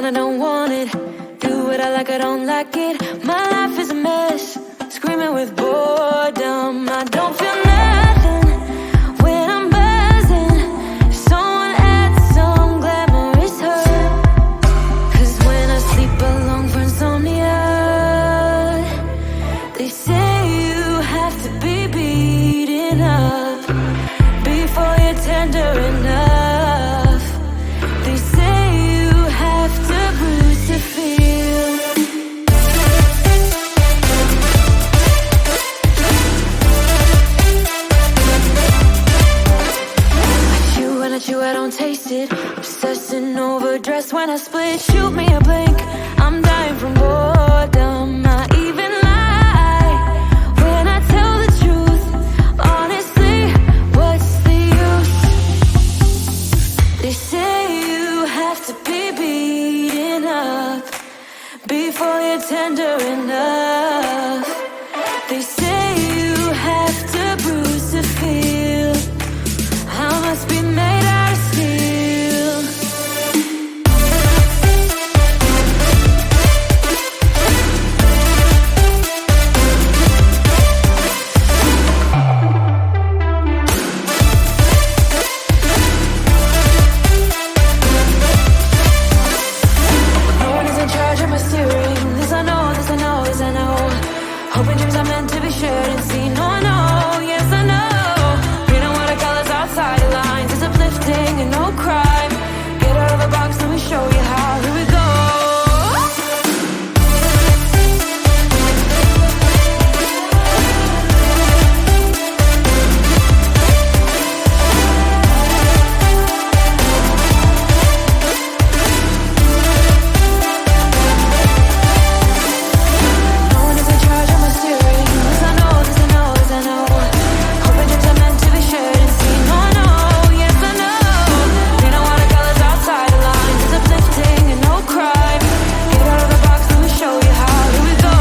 want, I don't want it. Do what I like, I don't like it. My life is a mess, screaming with boredom. I don't feel nothing when I'm buzzing. Someone add some glamorous hurt. 'Cause when I sleep alone for insomnia, they say you have to be beaten up before you're tender enough. They say you have to bruise to feel. I chew, I don't taste it. Obsessing over dress when I split. Shoot me a blink, I'm dying from boredom. I even lie when I tell the truth. Honestly, what's the use? They say you have to be beaten up before you're tender enough. They say you have to bruise to feel. I must be made out of steel. No one is in charge of my steering. This I know, this I know, this I know. Hoping dreams are meant to be shared and seen. No, I know, yes I know. Reading watercolors outside the lines is uplifting and no crime. Get out of the box, let me show you how. Here we go. No one is in charge of my steering. This I know, this I know, this I know. Hoping dreams are meant to be shared and seen. No, I know, yes I know. Reading watercolors outside the lines is uplifting and no crime. Get out of the box, let me show you how. Here we go.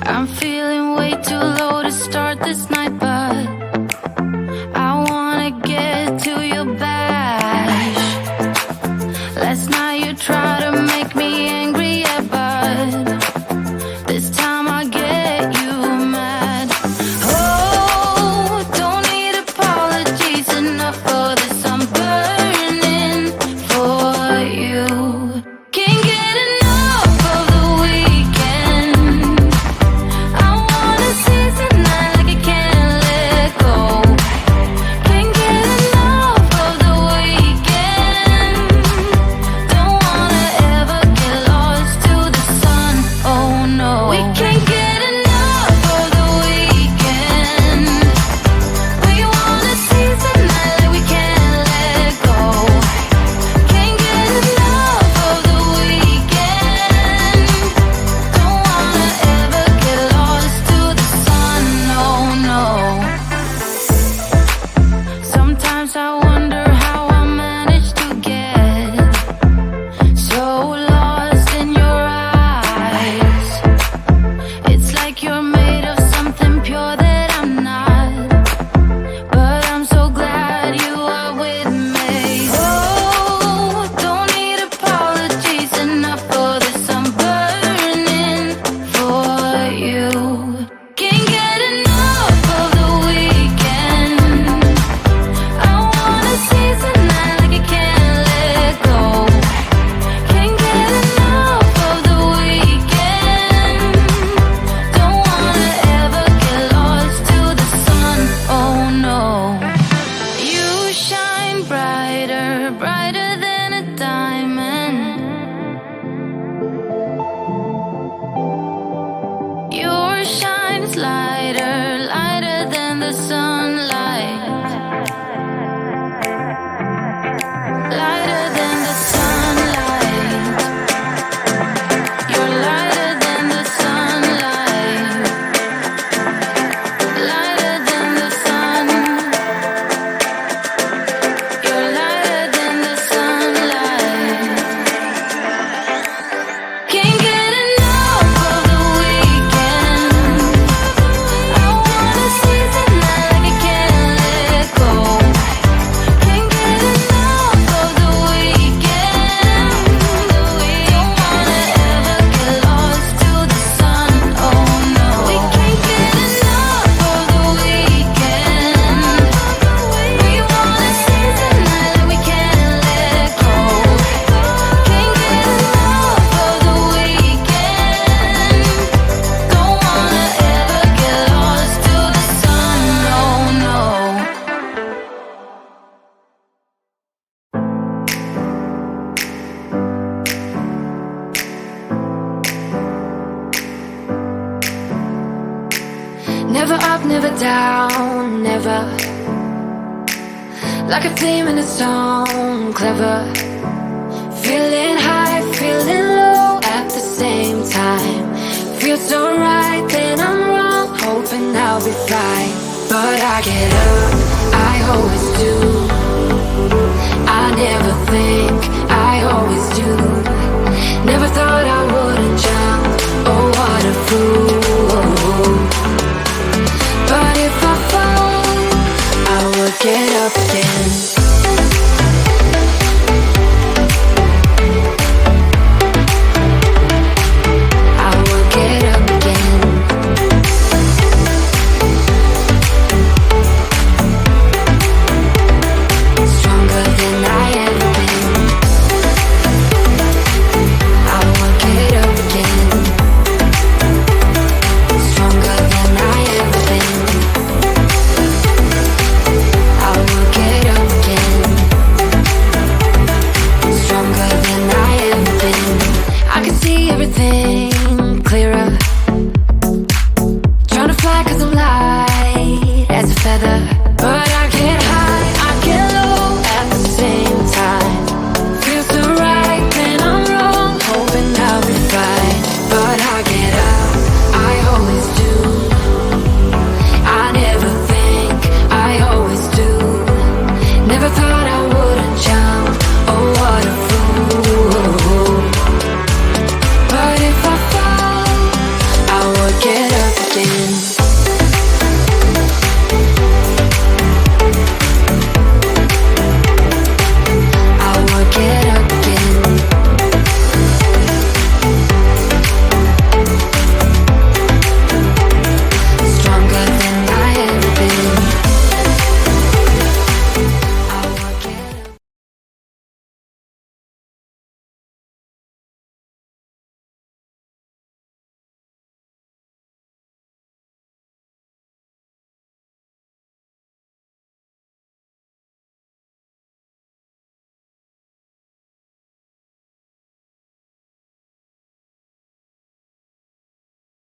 I'm feeling way too low to start this night, but I wanna get to your bash. Last night you tried to make me angry, yeah, but this time I get you mad. Oh, don't need apologies, enough for this, I'm burning for you. Can't get enough of the weekend. I wanna seize the night like I can't let go. Can't get enough of the weekend. Don't wanna ever get lost to the sun. Oh no, we can't get enough of the weekend. We wanna seize the night like we can't let go. Can't get enough of the weekend. Don't wanna ever get lost to the sun. Oh no. Sometimes I wonder how I managed to get so lost in your eyes. It's like you're made of something pure that I'm not. But I'm so glad you are with me. Oh, don't need apologies, enough for this, I'm burning for you. Can't get enough of the weekend. I wanna see down, never. Like a theme in a song, clever. Feeling high, feeling low at the same time. Feels so right, then I'm wrong, hoping I'll be fine. But I get up, I always do. I never think, I always do. Never thought I wouldn't jump, oh what a fool. But if I fall, I would get up again.